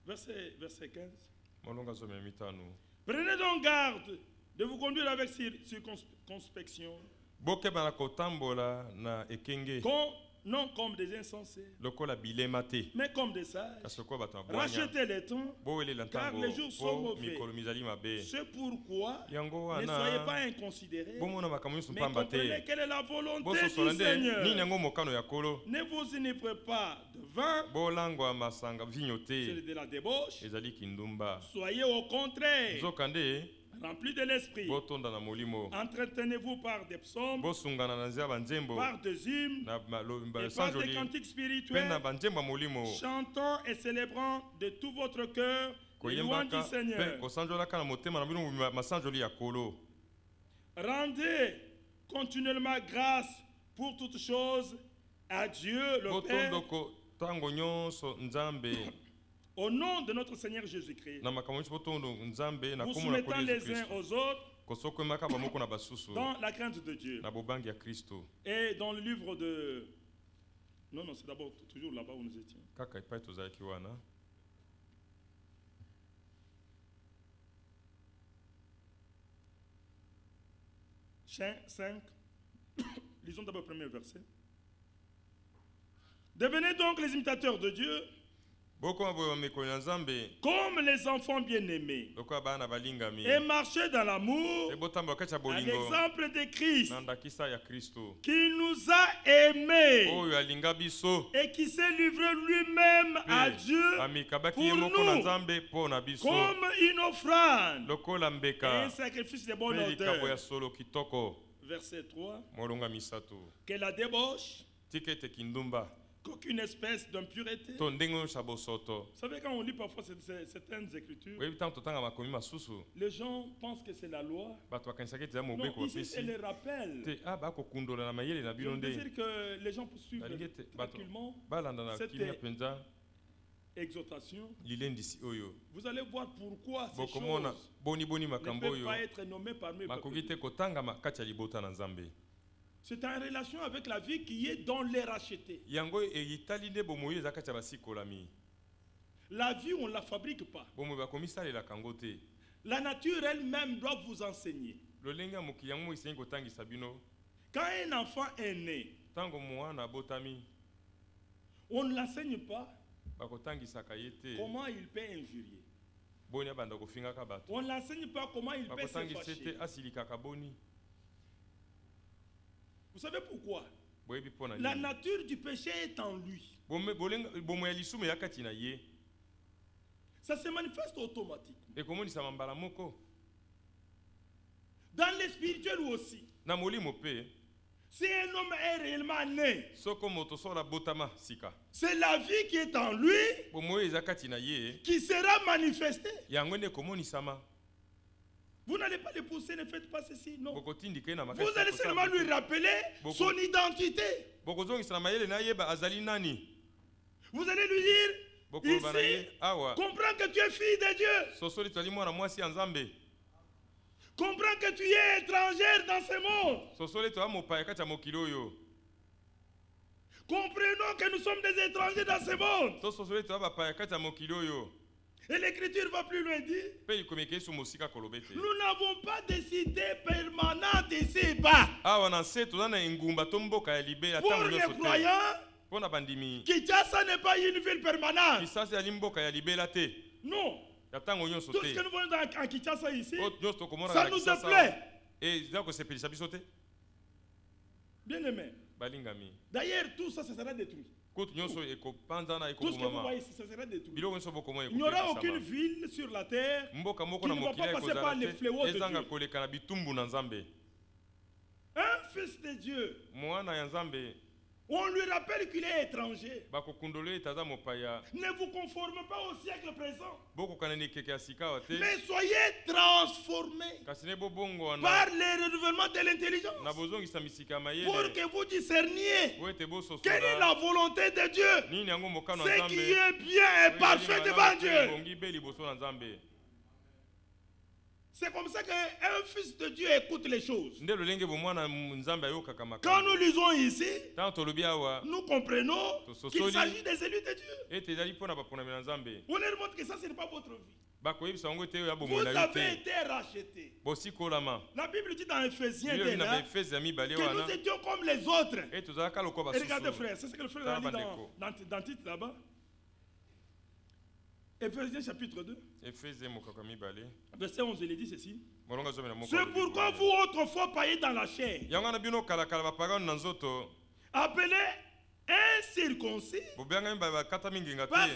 Verset 15. Prenez donc garde de vous conduire avec circonspection. Non comme des insensés, mais comme des sages. Rachetez les temps, car les jours sont mauvais. C'est pourquoi ne soyez pas inconsidérés, mais comprenez quelle est la volonté du Seigneur. Ne vous enivrez pas de vin, c'est de la débauche. Soyez au contraire remplis de l'esprit. Entretenez-vous par des psaumes, par des hymnes, et par des cantiques spirituels, chantant et célébrant de tout votre cœur les louanges du Seigneur. Rendez continuellement grâce pour toutes choses à Dieu le Père, au nom de notre Seigneur Jésus-Christ, vous soumettant les uns aux autres dans la crainte de Dieu. Et dans le livre de... Non, c'est d'abord toujours là-bas où nous étions. 5. Lisons d'abord le premier verset. Devenez donc les imitateurs de Dieu, comme les enfants bien-aimés, et marchez dans l'amour, à l'exemple de Christ, qui nous a aimés et qui s'est livré lui-même à Dieu pour nous, comme une offrande et un sacrifice de bonne odeur. Verset 3. Que la débauche, qu'aucune espèce d'impureté. Vous savez, quand on lit parfois certaines écritures, les gens pensent que c'est la loi. Non, ici, c'est le rappel. Je veux dire que les gens poursuivent tranquillement cette exhortation. Vous allez voir pourquoi ces choses ne peuvent pas être nommées parmi les peuples. C'est en relation avec la vie qui est dans les rachetés. La vie, on ne la fabrique pas. La nature elle-même doit vous enseigner. Quand un enfant est né, on ne l'enseigne pas comment il peut injurier. On ne l'enseigne pas comment il peut se fâcher. Vous savez pourquoi? La nature du péché est en lui. Ça se manifeste automatiquement. Dans le spirituel aussi. Si un homme est réellement né, c'est la vie qui est en lui qui sera manifestée. Vous n'allez pas le pousser, ne faites pas ceci, non. Vous allez seulement lui rappeler son identité. Vous allez lui dire, ici, comprends que tu es fille de Dieu. Comprends que tu es étrangère dans ce monde. Comprenons que nous sommes des étrangers dans ce monde. Et l'écriture va plus loin dire, nous n'avons pas de cité permanente ici-bas. Pour les croyants, Kinshasa n'est pas une ville permanente. Non. Tout ce que nous voyons en Kinshasa ici, ça nous déplaît. Bien aimé. D'ailleurs, tout ça, ça sera détruit. Tout ce que vous voyez ici, ça sera détruit. Il n'y aura aucune ville sur la terre qui ne va pas passer par les fléaux de Dieu. Un fils de Dieu, on lui rappelle qu'il est étranger. Ne vous conformez pas au siècle présent, mais soyez transformés par le renouvellement de l'intelligence pour que vous discerniez quelle est la volonté de Dieu, ce qui est bien et parfait devant Dieu. C'est comme ça qu'un fils de Dieu écoute les choses. Quand nous lisons ici, nous comprenons qu'il s'agit des élus de Dieu. On leur montre que ça, ce n'est pas votre vie. Vous avez été rachetés. La Bible dit dans Ephésiens que nous étions comme les autres. Et regardez frère, c'est ce que le frère a dit dans le titre là-bas. Ephésiens chapitre 2. Verset 11, il dit ceci. C'est pourquoi vous autrefois païens dans la chair, appelés incirconcis, pas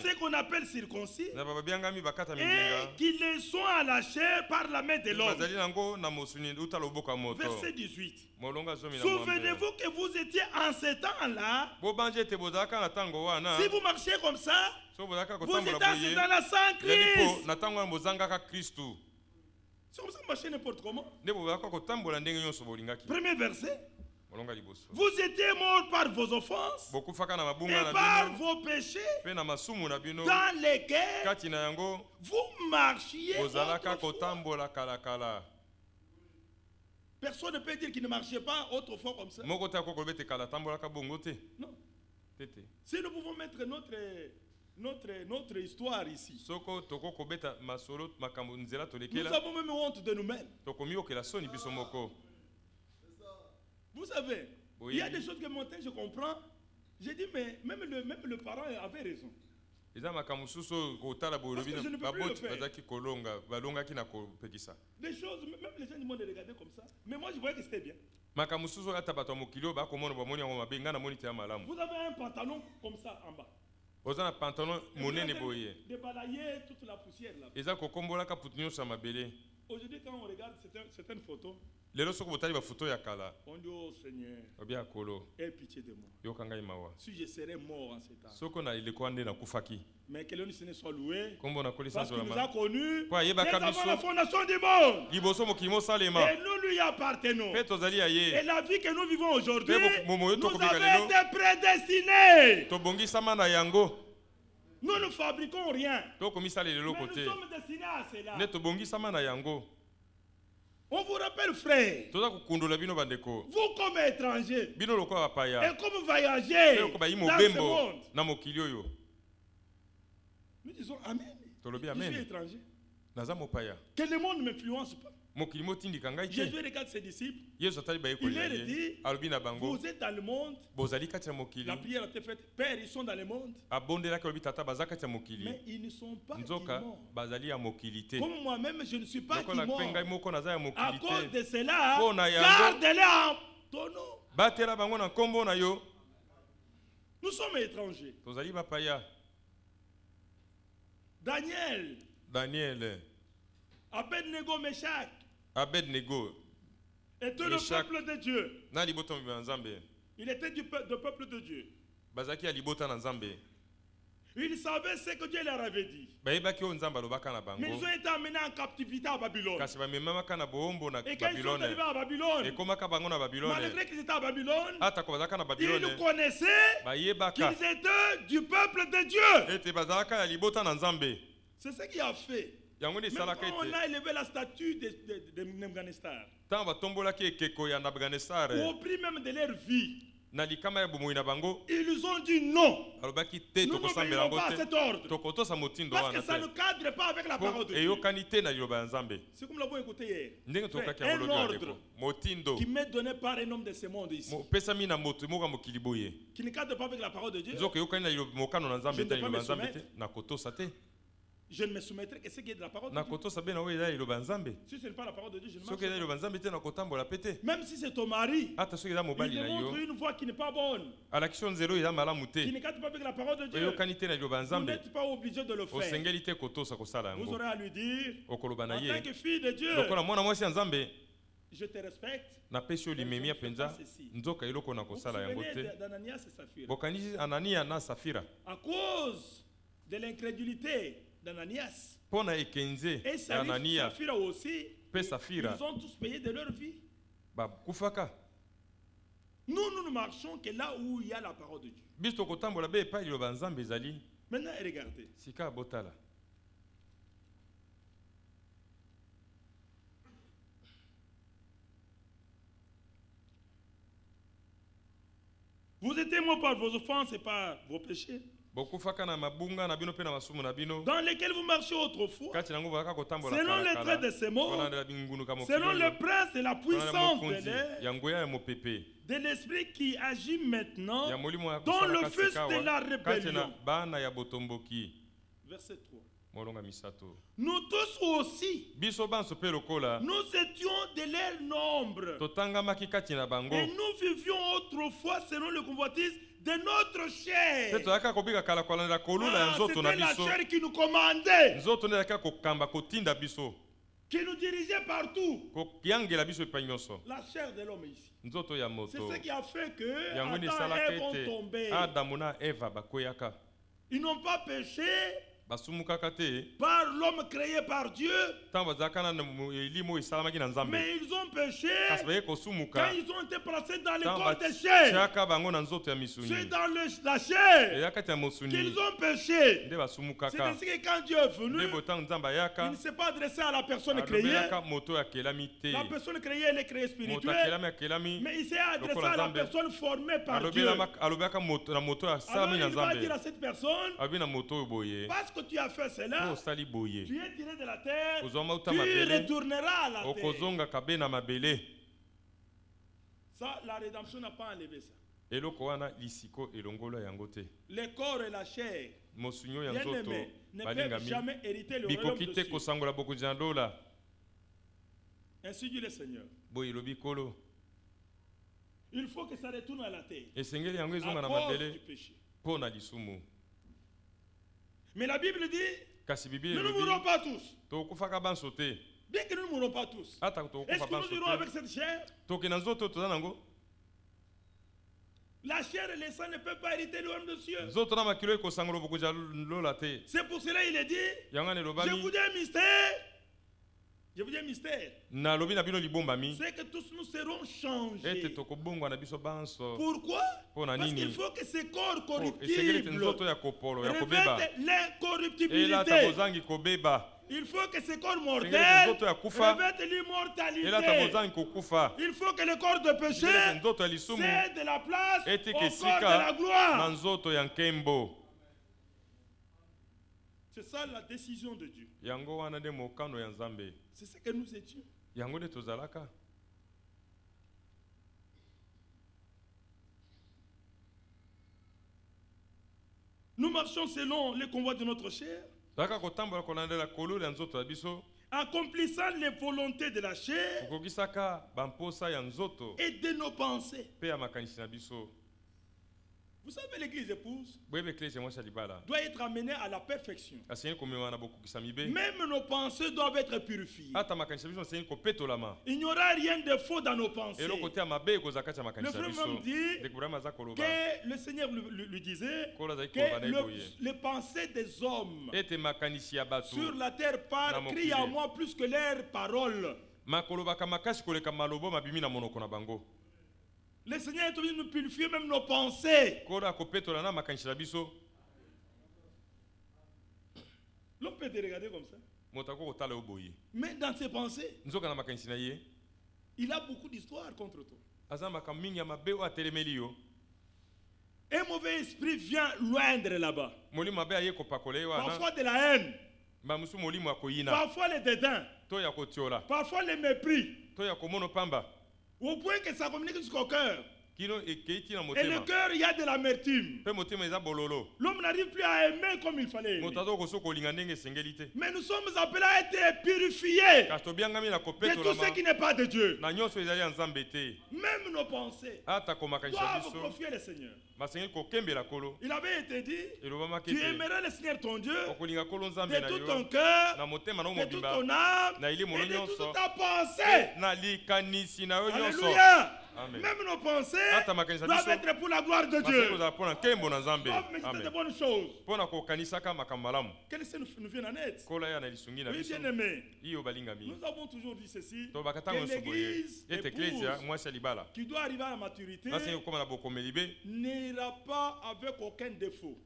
ce qu'on appelle circoncis, et qui les sont à la chair par la main de l'homme. Verset 18. Souvenez-vous que vous étiez en ce temps-là, si vous marchiez comme ça, vous êtes assis dans la sang Christ. C'est comme ça que marchez n'importe comment. Premier verset. Vous étiez morts par vos offenses et par vos péchés dans lesquels vous marchiez autrefois. Personne ne peut dire qu'il ne marchait pas autrefois comme ça. Non. Si nous pouvons mettre notre histoire ici, nous avons même honte de nous-mêmes. Vous savez, il y a des choses que mon temps je comprends. J'ai dit, mais même le parent avait raison. Parce que je ne peux plus le faire. Des choses, même les gens du monde les regardaient comme ça. Mais moi je voyais que c'était bien. Vous avez un pantalon comme ça en bas. Vous avez débalayer toute la poussière là. Aujourd'hui quand on regarde certaines photos, on dit oh Seigneur, aie pitié de moi. Si je serais mort en ce temps. Mais que le Seigneur soit loué, parce qu'il nous a connus avant la fondation du monde. Et nous lui appartenons. Et la vie que nous vivons aujourd'hui, nous avons été prédestinés. Nous ne fabriquons rien. Mais nous sommes destinés à cela. On vous rappelle, frère, vous comme étrangers, et comme voyagez dans ce monde, nous disons Amen. Je suis étranger. Que le monde ne m'influence pas. Jésus regarde ses disciples. Il leur dit, vous êtes dans le monde. La prière a été faite. Père, ils sont dans le monde. Mais ils ne sont pas immondes. Comme moi-même, je ne suis pas immonde. À cause de cela, gardez-les en ton nom. Nous sommes étrangers. Daniel. Abednego, Meshach. Était le peuple de Dieu. Il était du peuple de Dieu. Il savait ce que Dieu leur avait dit. Mais ils ont été amenés en captivité à Babylone. Et quand ils sont arrivés à Babylone, malgré qu'ils étaient à Babylone, ils connaissaient qu'ils étaient du peuple de Dieu. C'est ce qui a fait. Même quand on a élevé la statue de Nebukadnezar, au prix même de leur vie, ils ont dit non. Nous n'obéirons pas à cet ordre. Parce que ça ne cadre pas avec la parole de Dieu. C'est comme l'avons écouté hier. Un ordre qui m'est donné par un homme de ce monde ici, qui ne cadre pas avec la parole de Dieu. Je ne me soumettrai que ce qui est de la parole de Dieu. Si ce n'est pas la parole de Dieu, je ne marche pas. Même si c'est ton mari, il te montre une voie qui n'est pas bonne, qui ne cadre pas avec la parole de Dieu. Vous n'êtes pas obligé de le faire. Vous aurez à lui dire, en tant que fille de Dieu, je te respecte. Vous souvenez d'Ananias et Saphira. À cause de l'incrédulité d'Ananias et Saphira aussi, ils ont tous payé de leur vie. Nous ne marchons que là où il y a la parole de Dieu. Maintenant, regardez. Vous êtes morts par vos offenses et par vos péchés, dans lesquels vous marchiez autrefois, selon les traits de ces mondes, selon le prince de la puissance de l'air, de l'esprit qui agit maintenant dans le fils de la rébellion. Verset 3. Nous tous aussi, nous étions de leur nombre, et nous vivions autrefois selon le convoitise de notre chair. C'était la chair qui nous commandait, qui nous dirigeait partout. La chair de l'homme ici. C'est ce qui a fait que Adam et Ève ont tombé. Ils n'ont pas péché par l'homme créé par Dieu, mais ils ont péché quand ils ont été placés dans le corps des chair. C'est dans la chair qu'ils ont péché. C'est ainsi que quand Dieu est venu, il ne s'est pas adressé à la personne créée. La personne créée, elle est créée spirituelle, mais il s'est adressé à la personne formée par Dieu. Alors il va dire à cette personne, parce que tu as fait cela, tu es tiré de la terre, tu retourneras à la terre. Ça, la rédemption n'a pas enlevé ça. Le corps et la chair, bien-aimés, ne peuvent jamais hériter le royaume de Dieu. Ainsi dit le Seigneur. Il faut que ça retourne à la terre à cause du péché. Mais la Bible dit, nous ne mourrons pas tous. Bien que nous ne mourrons pas tous, est-ce que nous irons avec cette chair? La chair et le sang ne peuvent pas hériter le royaume de Dieu. C'est pour cela qu'il est dit, je vous dis un mystère. Je vous dis un mystère. C'est que tous nous serons changés. Pourquoi? Parce qu'il faut que ces corps corruptibles revêtent l'incorruptibilité. Il faut que ces corps mortels revêtent l'immortalité. Il faut que le corps de péché cède de la place au corps de la gloire. C'est ça la décision de Dieu. C'est ce que nous étions. Nous marchons selon les convois de notre chair, accomplissant les volontés de la chair et de nos pensées. Vous savez, l'église épouse doit être amenée à la perfection. Même nos pensées doivent être purifiées. Il n'y aura rien de faux dans nos pensées. Le frère me dit que le Seigneur lui disait que les pensées des hommes sur la terre crient à moi plus que leurs paroles. Le Seigneur est venu nous purifier même nos pensées. L'homme peut te regarder comme ça, mais dans ses pensées, il a beaucoup d'histoires contre toi. Un mauvais esprit vient loindre là-bas. Parfois de la haine, parfois le dédain, parfois le mépris, au point que ça communique jusqu'au cœur. Et le cœur, il y a de l'amertume. L'homme n'arrive plus à aimer comme il fallait aimer. Mais nous sommes appelés à être purifiés de tout ce qui n'est pas de Dieu. Même nos pensées doivent confier le Seigneur. Il avait été dit, tu aimeras le Seigneur ton Dieu de tout ton cœur, de toute ton âme et de toute ta pensée. Alléluia. Amen. Même nos pensées doivent être pour la gloire de Dieu. Doivent méditer de bonnes choses. Que le Seigneur nous vienne en aide. Oui, bien-aimés, nous avons toujours dit ceci, que l'église épouse qui doit arriver à la maturité n'ira pas avec aucun défaut.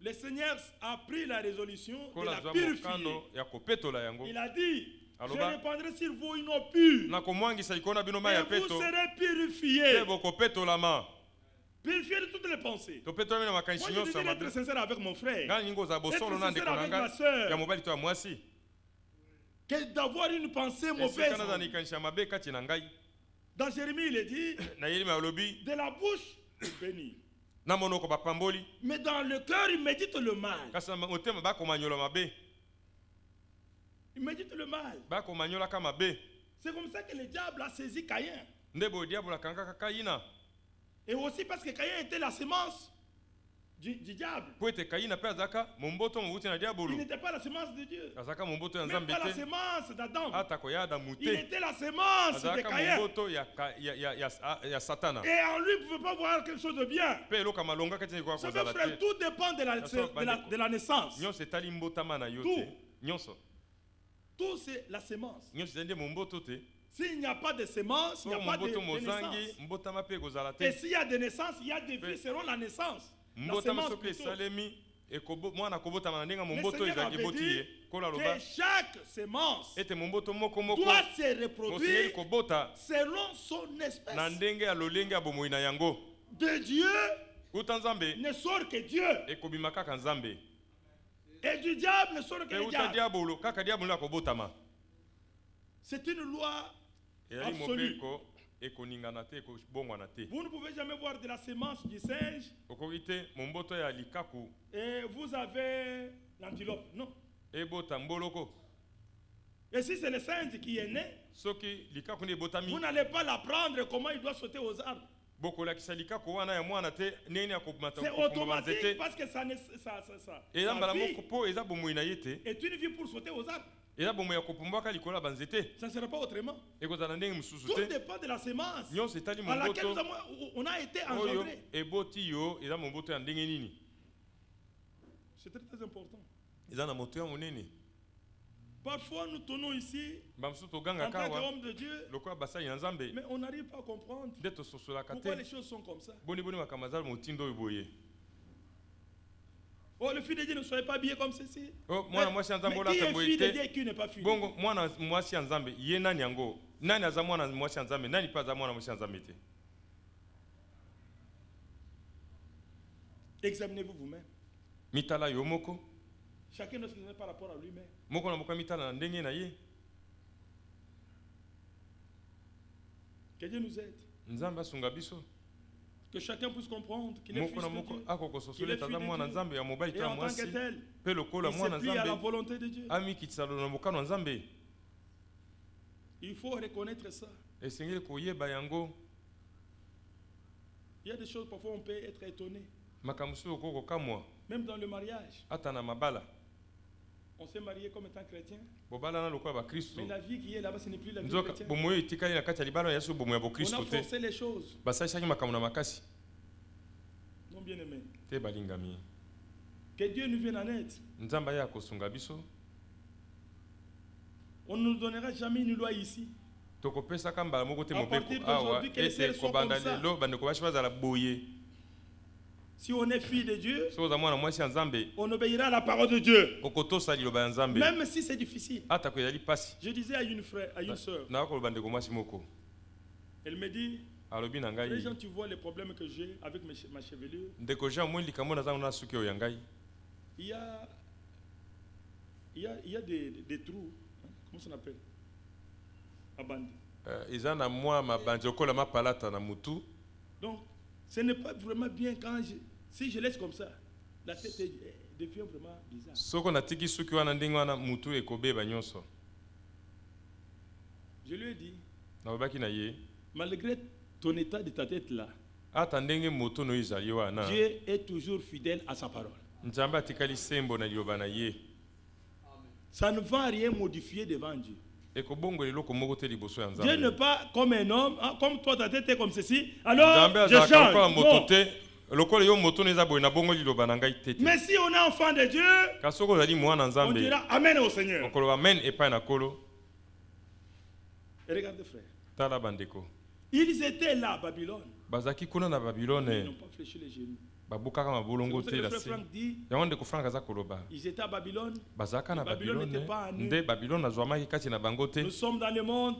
Le Seigneur a pris la résolution de la purifier. Il a dit Je répandrai sur vous une eau pure. Et vous serez purifiés. Purifier de toutes les pensées. Moi, je dis d'être sincère avec mon frère. Être sincère avec ma soeur. Que d'avoir une pensée mauvaise. Dans Jérémie, il est dit de la bouche, béni. Mais dans le cœur, il médite le mal. Il médite le mal. C'est comme ça que le diable a saisi Caïn. Et aussi parce que Caïn était la semence du diable. Il n'était pas la semence de Dieu. Même pas la semence d'Adam. Il était la semence de Caïn. Et en lui, il ne pouvait pas voir quelque chose de bien. C'est vrai, frère, tout dépend de la naissance. Tout c'est la semence. S'il n'y a pas de semence, il n'y a pas de naissance. Et s'il y a des naissances, il y a des vies selon la naissance. La semence plutôt. Le Seigneur avait dit que chaque semence doit se reproduire selon son espèce. De Dieu ne sort que Dieu. Et du diable ne sort que le diable. C'est une loi absolue. Vous ne pouvez jamais voir de la semence du singe et vous avez l'antilope. Non. Et si c'est le singe qui est né, vous n'allez pas l'apprendre comment il doit sauter aux arbres. C'est automatique parce que sa vie est une vie pour sauter aux arbres. Ça ne sera pas autrement. Tout dépend de la semence à laquelle on a été engendré. C'est très, très important. Parfois nous tournons ici en tant qu'homme de Dieu, mais on n'arrive pas à comprendre pourquoi les choses sont comme ça. Oh, le fils de Dieu ne soyez pas bien comme ceci. Mais qui est fils de Dieu et qui n'est pas fils de Dieu? Examinez-vous vous-même. Chacun ne se met par rapport à lui-même. Que Dieu nous aide. Que chacun puisse comprendre qu'il est fils de Dieu. Qu'il est fils de Dieu. Et en tant que tel, il se plie à la volonté de Dieu. Il faut reconnaître ça. Il y a des choses, parfois on peut être étonné. Même dans le mariage. On s'est marié comme étant chrétien. Mais la vie qui est là-bas, ce n'est plus la vie chrétienne. On a forcé les choses. Non, bien aimé. Que Dieu nous vienne en aide. On ne nous donnera jamais une loi ici. À partir d'aujourd'hui, que les cieux soient comme ça. Si on est fille de Dieu, on obéira à la parole de Dieu. Même si c'est difficile. Je disais à une soeur, elle me dit, les gens, tu vois les problèmes que j'ai avec ma chevelure. Il y a des trous. Comment ça s'appelle? Donc, ce n'est pas vraiment bien quand si je laisse comme ça, la tête devient vraiment bizarre. Je lui ai dit, malgré ton état de ta tête là, Dieu est toujours fidèle à sa parole. Ça ne va rien modifier devant Dieu. Dieu n'est pas comme un homme, hein, comme toi ta tête est comme ceci, alors je change. Non. Mais si on est enfant de Dieu, on dira Amen au Seigneur. Et regardez frère, ils étaient là à Babylone. Ils n'ont pas fléchi les genoux. le frère Franck dit, ils étaient à Babylone. Babylone n'était pas à nous. Nous sommes dans le monde,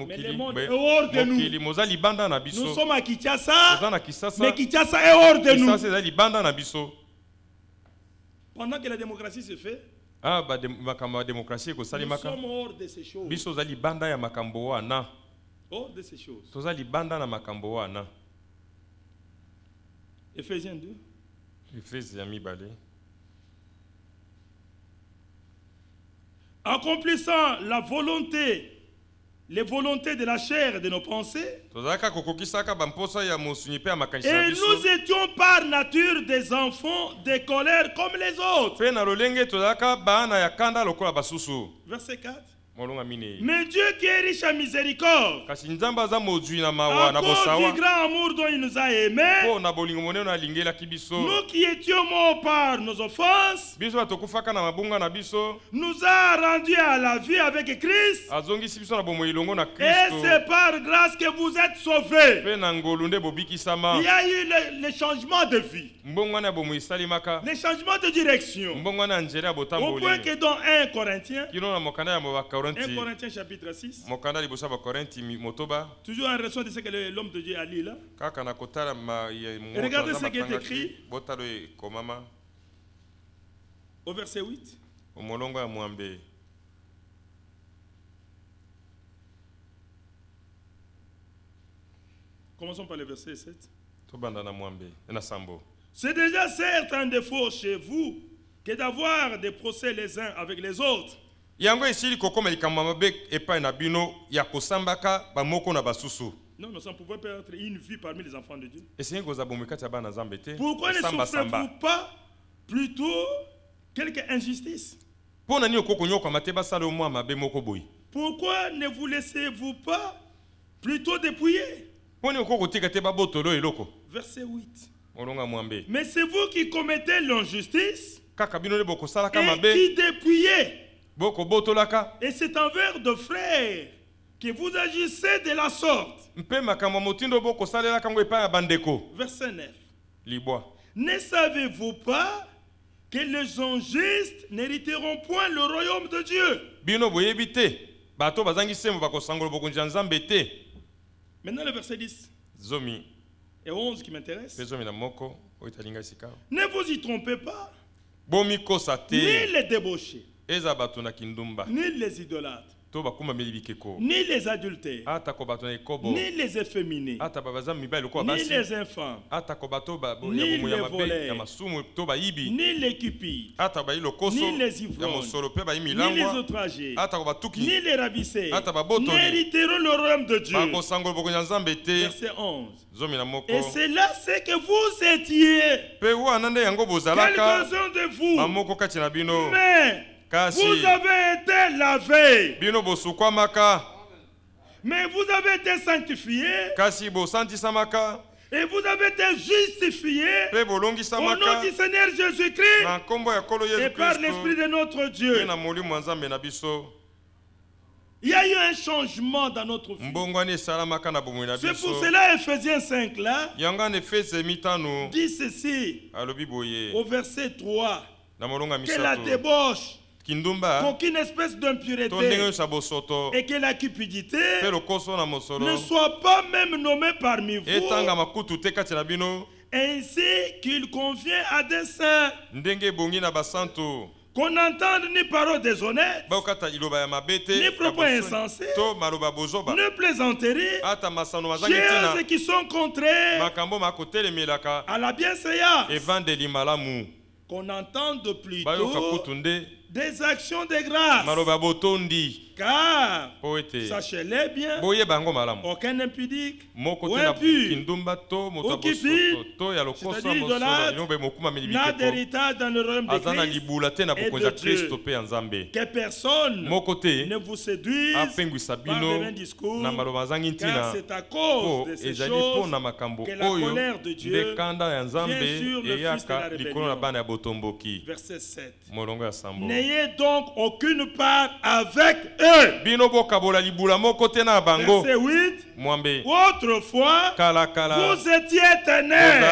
mais le monde est hors de nous. Nous sommes à Kinshasa, mais Kinshasa est hors de nous. Pendant que la démocratie se fait, nous sommes hors de ces choses. Hors de ces choses. Éphésiens 2. Accomplissant la volonté, les volontés de la chair et de nos pensées. Et nous étions par nature des enfants de colère comme les autres. Verset 4. Mais Dieu qui est riche en miséricorde, à cause du grand amour dont il nous a aimés, nous qui étions morts par nos offenses, nous a rendus à la vie avec Christ. Et c'est par grâce que vous êtes sauvés. Il y a eu le changement de vie, le changement de direction, au point que dans 1 Corinthiens 1 Corinthiens chapitre 6. Toujours en raison de ce que l'homme de Dieu a lu là. Regardez ce qui est écrit au verset 8. Commençons par le verset 7. C'est déjà certes un défaut chez vous que d'avoir des procès les uns avec les autres. Non, non, ça ne pouvait pas être une vie parmi les enfants de Dieu. Pourquoi ne souffrez-vous pas plutôt quelque injustice? Pourquoi ne vous laissez-vous pas plutôt dépouiller? Verset 8. Mais c'est vous qui commettez l'injustice et qui dépouillez. Et c'est envers de frères que vous agissez de la sorte. Verset 9. Ne savez-vous pas que les injustes n'hériteront point le royaume de Dieu? Maintenant le verset 10 et 11 qui m'intéresse. Ne vous y trompez pas, ni les débauchés, ni les idolâtres, ni les adultères, ni les efféminés, ni les infâmes, ni les voleurs, ni les cupides, ni les ivrognes, ni les outragés, ni les ravisseurs n'hériteront le royaume de Dieu. Verset 11. Et c'est là ce que vous étiez, quelques-uns de vous, mais vous avez été lavés, mais vous avez été sanctifiés, et vous avez été justifiés au nom du Seigneur Jésus-Christ et par l'Esprit de notre Dieu. Il y a eu un changement dans notre vie. C'est pour cela Ephésiens 5 là dit ceci au verset 3, que la débauche, qu'aucune espèce d'impureté et que la cupidité ne soit pas même nommée parmi vous, ainsi qu'il convient à des saints, qu'on n'entende ni paroles déshonnêtes, ni propos insensés, ni plaisanteries, choses qui sont contraires à la bienséance, qu'on entende plutôt des actions de grâce. Car, sachez-les bien, aucun impudique, ou impur, ou cupide, c'est-à-dire idolâtre, n'a d'héritage dans le royaume de Christ et de Dieu. Que personne ne vous séduise par de vains discours, car c'est à cause de ces choses que la colère de Dieu vient sur le fils de la rébellion. Verset 7. N'ayez donc aucune part avec eux. Verset 8. Autrefois, vous étiez ténèbres.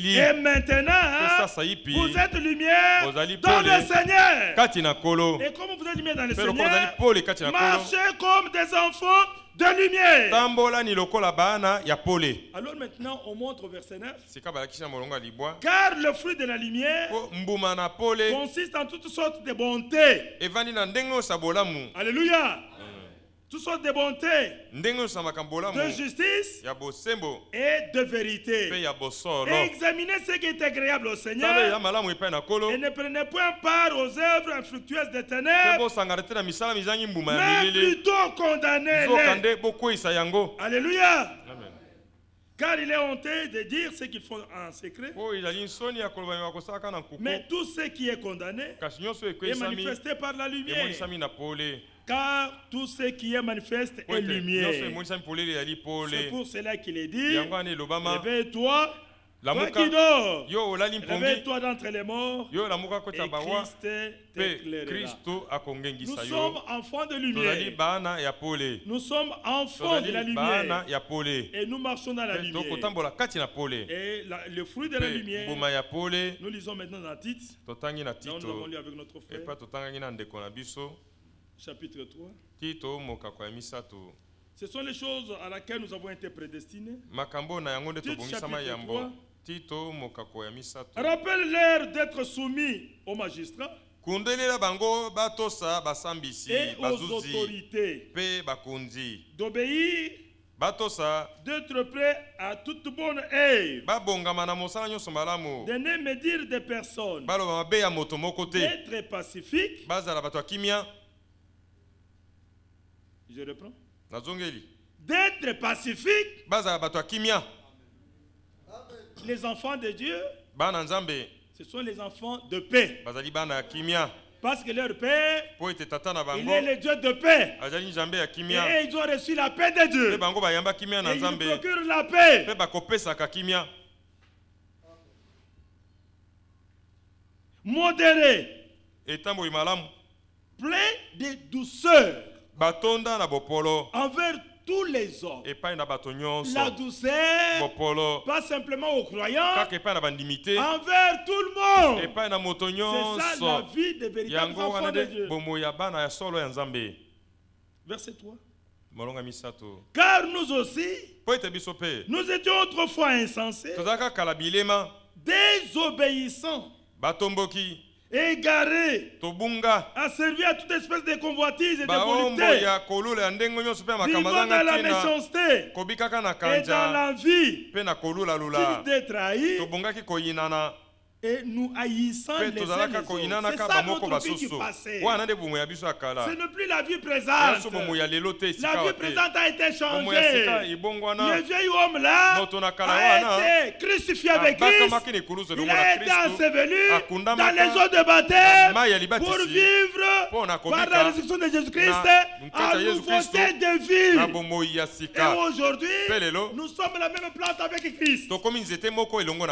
Et maintenant, vous êtes lumière dans le Seigneur. Et comme vous êtes lumière dans le Seigneur, marchez comme des enfants de lumière. Alors maintenant, on montre au verset 9. Car le fruit de la lumière consiste en toutes sortes de bontés. Alléluia. Toutes sortes de bontés, de justice et de vérité. Et examinez ce qui est agréable au Seigneur. Et ne prenez point part aux œuvres infructueuses des ténèbres, mais plutôt condamnez-les. Alléluia. Amen. Car il est honteux de dire ce qu'ils font en secret. Mais tout ce qui est condamné est manifesté par la lumière. Car tout ce qui est manifeste est lumière. C'est pour cela qu'il est dit, réveille-toi, toi qui dors, réveille-toi d'entre les morts, et Christ t'éclairera. Nous sommes enfants de lumière. Nous sommes enfants de la lumière. Et nous marchons dans la lumière. Et le fruit de la lumière, nous lisons maintenant dans Tite. Là, nous avons lu avec notre frère. Chapitre 3. Ce sont les choses à laquelle nous avons été prédestinés. Tite, chapitre 3. Rappelle-leur d'être soumis aux magistrats et aux autorités, d'obéir, d'être prêt à toute bonne œuvre, de ne médire des personnes, d'être pacifique. Je reprends. D'être pacifique. Les enfants de Dieu, ce sont les enfants de paix. Parce que leur Père, il est le Dieu de paix. Et ils ont reçu la paix de Dieu. Et ils procurent la paix. Modéré. Plein de douceur envers tous les hommes. La douceur, pas simplement aux croyants, envers tout le monde. C'est ça la vie des véritables enfants de Dieu. Verset 3. Car nous aussi, nous étions autrefois insensés, désobéissants, égarés, à servir à toute espèce de convoitise et de volupté, vivant dans la méchanceté et dans l'envie, qui détrahit et nous haïssant les uns les autres. C'est ça notre vie qui passait. Ce n'est plus la vie présente. La vie présente a été changée. Le vieil homme là a été crucifié avec Christ. Il a été enseveli dans les eaux de baptême pour vivre par la résurrection de Jésus-Christ à nouveauté de vie. Et aujourd'hui, nous sommes la même plante avec Christ.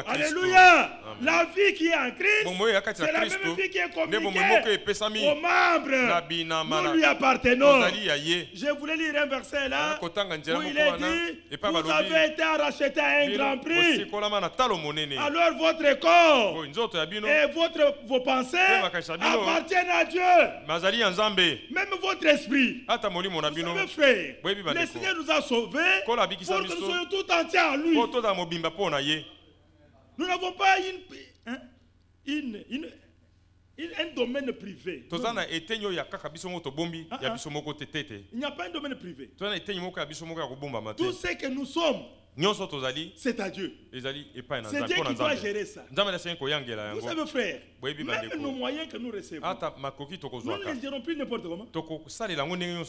Alléluia. La vie qui est en Christ, c'est la même vie qui est communiquée aux membres. Nous lui appartenons. Je voulais lire un verset là où il est dit, vous avez été racheté à un grand prix. Alors votre corps et vos pensées appartiennent à Dieu. Même votre esprit. Vous savez, frère, le Seigneur nous a sauvés pour que nous soyons tout entiers en lui. Nous n'avons pas un domaine privé. Il n'y a pas un domaine privé. Tout ce que nous sommes, c'est à Dieu. C'est Dieu qui doit gérer ça. Vous savez, frère, même nos moyens que nous recevons, nous ne les gérons plus n'importe comment.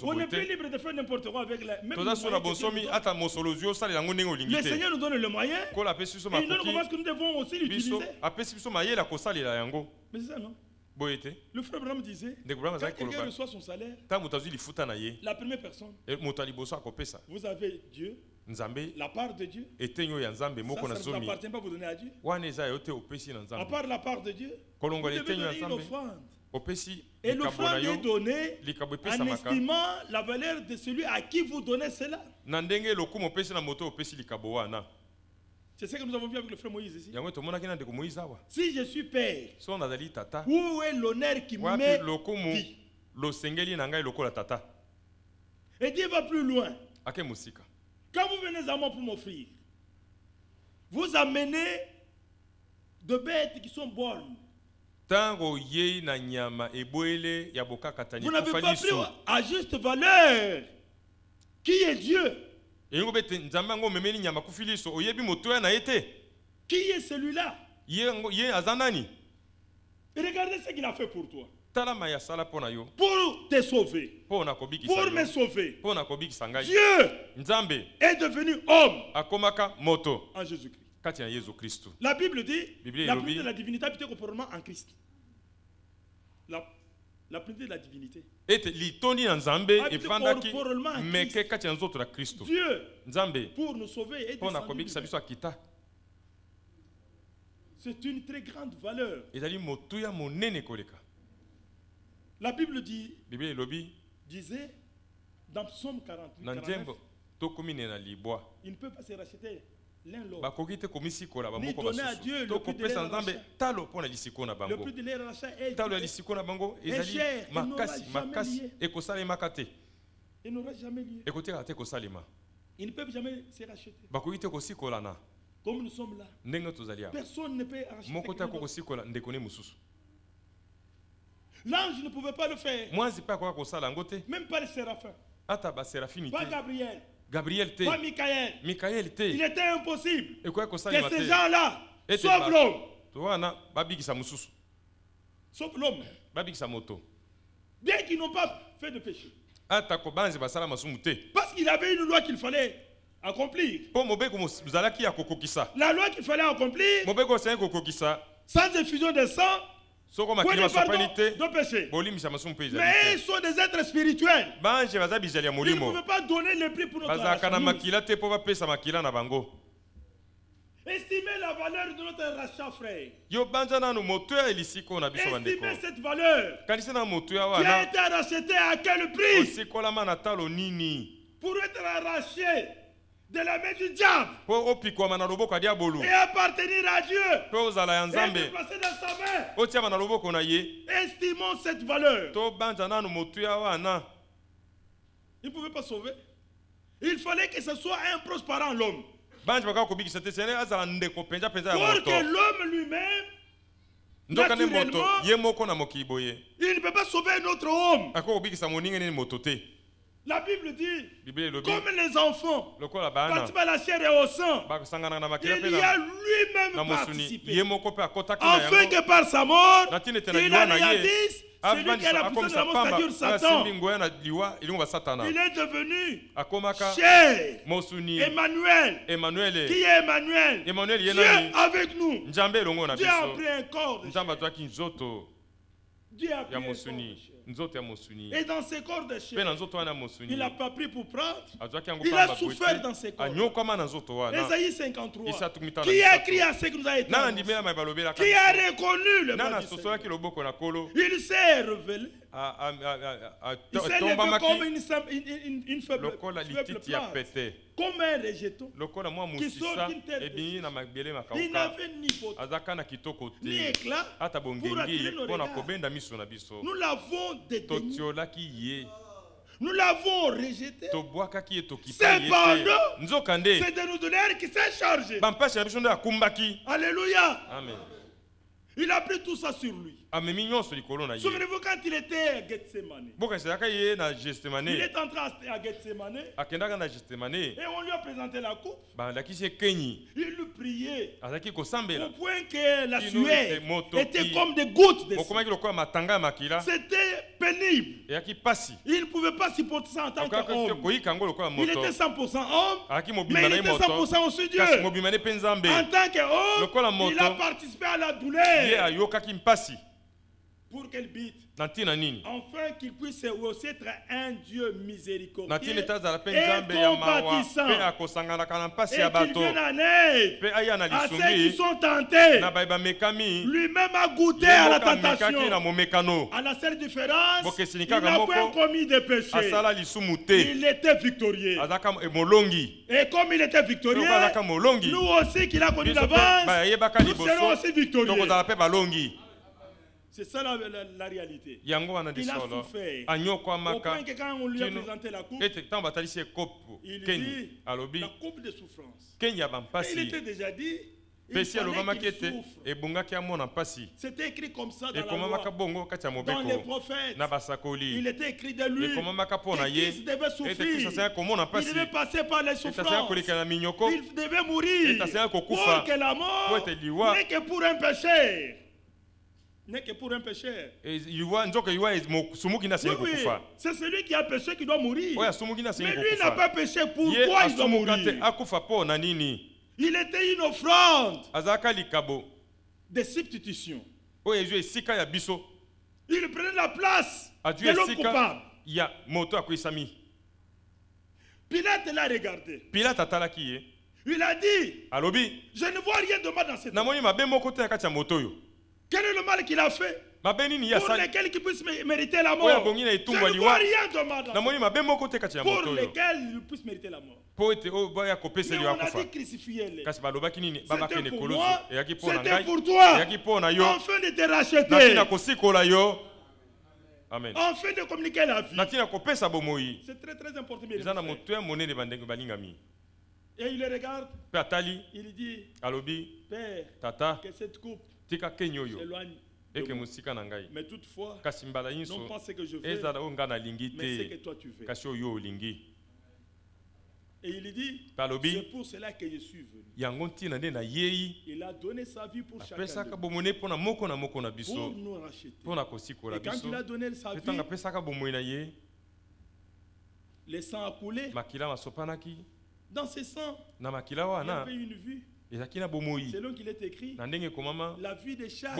On n'est plus libre de faire n'importe quoi avec la même moyens. Le Seigneur nous donne le moyen et il nous donne comment que nous devons aussi l'utiliser. Mais c'est ça, non? Le frère Abraham disait, quand quelqu'un reçoit son salaire, la première personne, vous avez Dieu, la part de Dieu. Ça ne vous appartient pas, vous donner à Dieu. À part la part de Dieu, vous devez donner une offrande. Et l'offrande est donnée en estimant la valeur de celui à qui vous donnez cela. C'est ce que nous avons vu avec le frère Moïse ici. Si je suis père, où est l'honneur qui m'est dit? Et Dieu va plus loin. Quand vous venez à moi pour m'offrir, vous amenez de bêtes qui sont bonnes. Vous n'avez pas pris à juste valeur. Qui est Dieu? Qui est celui-là? Et regardez ce qu'il a fait pour toi. Pour te sauver. Pour me sauver. Dieu est devenu homme en Jésus-Christ. La Bible dit la plénitude de la divinité habite corporellement en Christ. La plénitude de la divinité. Dieu, pour nous sauver, est descendu. C'est une très grande valeur. La Bible disait dans Psaume 48, 49, il ne peut pas se racheter l'un l'autre. Ni donner à Dieu le prix de leur rachat. Le prix de leur rachat est cher. Il n'aura jamais lié. Ils ne peuvent jamais se racheter. Comme nous sommes là, personne ne peut racheter. L'ange ne pouvait pas le faire. Même pas les séraphins. Pas Gabriel. Pas Michael. Il était impossible que ces gens-là sauvent l'homme. Sauf l'homme. Bien qu'ils n'ont pas fait de péché. Parce qu'il avait une loi qu'il fallait accomplir. La loi qu'il fallait accomplir, sans effusion de sang, de péché. Mais ils sont des êtres spirituels. Ils ne pouvaient pas donner le prix pour notre rachat. Estimez la valeur de notre rachat, frère. Estimez cette valeur. Qui a été racheté à quel prix? Pour être arraché de la main du diable et appartenir à Dieu et être placé dans sa main. Estimons cette valeur. Il ne pouvait pas sauver. Il fallait que ce soit un proche parent, l'homme. Pour que l'homme lui-même, naturellement, il ne peut pas sauver un autre homme. La Bible dit, comme les enfants participent à la chair et au sang, il y a lui-même participé, afin que par sa mort, il anéantisse celui qui a la puissance de la mort, c'est-à-dire Satan. Il est devenu chair, Emmanuel. Qui est Emmanuel? Dieu avec nous. Dieu a pris un corps de chair. Dieu a pris un corps de chair. Et dans ses corps de chair, il n'a pas pris pour prendre. Il a souffert dans ses corps. Ésaïe 53. Qui a écrit à ce que nous a été annoncé? Qui a reconnu le mal du Seigneur? Il s'est révélé. Il s'est levé comme une faible plante, comme un rejeton qui sort d'une terre. Il n'avait ni beauté, ni éclat pour attirer nos regards. Nous l'avons dédaigné. Nous l'avons rejeté. Cependant, c'est de nos douleurs qui s'est chargé. Alléluia. Amen. Il a pris tout ça sur lui. Souvenez-vous quand il était à Gethsemane. Il est entré à Gethsemane. Et on lui a présenté la coupe. Il lui priait. Au point que la sueur était comme des gouttes de sang. C'était pénible. Il ne pouvait pas supporter ça en tant qu'homme. Il était 100% homme, mais il était 100% aussi Dieu. En tant qu'homme, il a participé à la douleur Pour quel but? Enfin qu'il puisse aussi être un Dieu miséricordieux et compatissant. Et qu'il vienne en aide à ceux qui sont tentés. Lui-même a goûté à la tentation. À la seule différence, il n'a pas commis de péché. Il était victorieux. Et comme il était victorieux, nous aussi qu'il a connu d'avance, nous serons aussi victorieux. C'est ça la réalité. Il a souffert. Au point que quand on lui a présenté la coupe, il dit la coupe de souffrance. Et il était déjà dit, il fallait qu'il souffre. C'était écrit comme ça dans la loi. Dans les prophètes, il était écrit de lui que Christ devait souffrir. Il devait passer par les souffrances. Il devait mourir pour que la mort n'est que pour un péché. N'est que pour un pécheur. Oui, c'est celui qui a péché qui doit mourir. Mais lui n'a pas péché, pourquoi il doit mourir? Il était une offrande de substitution. Il prenait la place de l'homme coupable. Pilate l'a regardé. Il a dit, je ne vois rien de mal dans cette homme. Quel est le mal qu'il a fait pour lesquels il puisse mériter la mort? Je ne vois rien de mal pour lesquels il puisse mériter la mort. Mais on a dit crucifiez-les. C'était pour moi, c'était pour toi, afin de te racheter, Amen. afin de communiquer la vie. C'est très très important. Et il le regarde, il dit, Père, que cette coupe s'éloigne. Mais toutefois, non pas ce que je fais, mais ce que toi tu fais. Et il dit, c'est pour cela que je suis venu. Il a donné sa vie pour chacun de nous, pour nous racheter. Et quand il a donné sa vie, le sang a coulé. Dans ce sang, il y avait une vue. Selon qu'il est écrit, la vie de chaque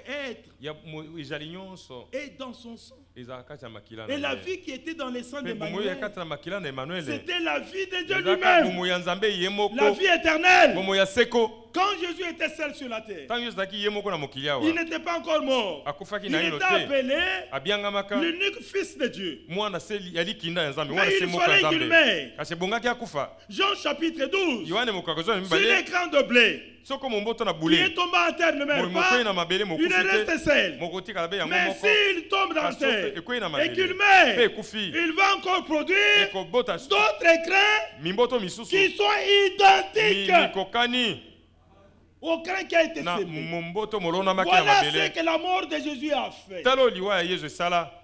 être est dans son sang. Et la vie qui était dans les sangs d'Emmanuel, c'était la vie de Dieu lui-même, la vie éternelle. Quand Jésus était seul sur la terre, il n'était pas encore mort. Il était appelé l'unique fils de Dieu. Mais il fallait qu'il meure. Jean chapitre 12, sur l'écran de blé, qui est tombé à terre ne meurt pas, il reste seul. Mais s'il tombe dans la terre et qu'il meurt, il va encore produire d'autres grains qui sont identiques au grain qui a été semé. Voilà ce que la mort de Jésus a fait.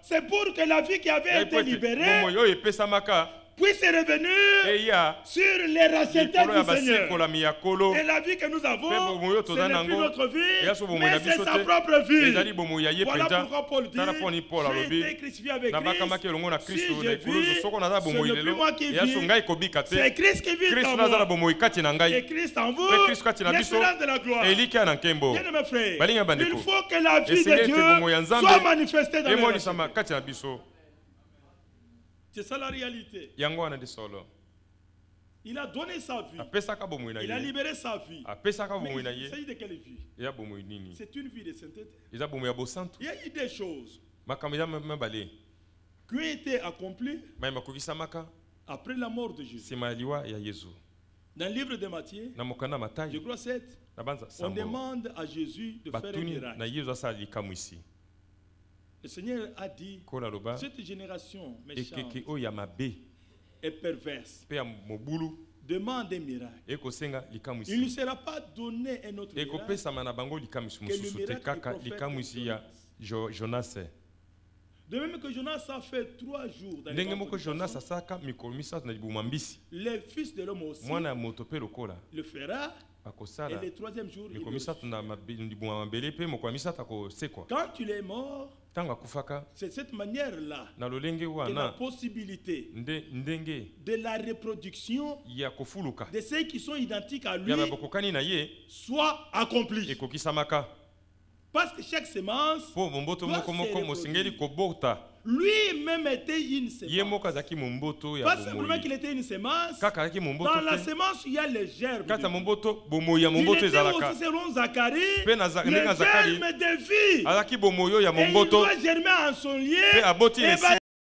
C'est pour que la vie qui avait été libérée puisse revenir sur les rachetés du Seigneur. Et la vie que nous avons, ce n'est plus notre vie, mais c'est sa propre vie. Voilà pourquoi Paul dit, j'ai été crucifié avec Christ. Si je vis, ce n'est plus moi qui vis, c'est Christ qui vit en moi. Et Christ en vous, l'espérance de la gloire. Bien mes frères, il faut que la vie de Dieu soit manifestée dans nos vies. C'est ça la réalité. Il a donné sa vie. Il a libéré sa vie. Mais il s'agit de quelle vie? C'est une vie de sainteté. Il y a eu des choses qui ont été accomplies après la mort de Jésus. Dans le livre de Matthieu, je crois 7, on demande à Jésus de faire un miracle. Le Seigneur a dit, cette génération méchante et perverse demande un miracle. Il ne sera pas donné un autre miracle que le miracle du Jonas. De même que Jonas a fait 3 jours dans les le Fils de l'homme aussi le fera. Et le 3e jour, quand il est mort, c'est cette manière-là que la possibilité de la reproduction de ceux qui sont identiques à lui soit accomplie. Parce que chaque semence lui-même était une semence. Pas simplement qu'il était une semence. Dans la semence, il y a les germes. Il était aussi selon Zacharie, les germes de vie. Et il doit germer en son lieu.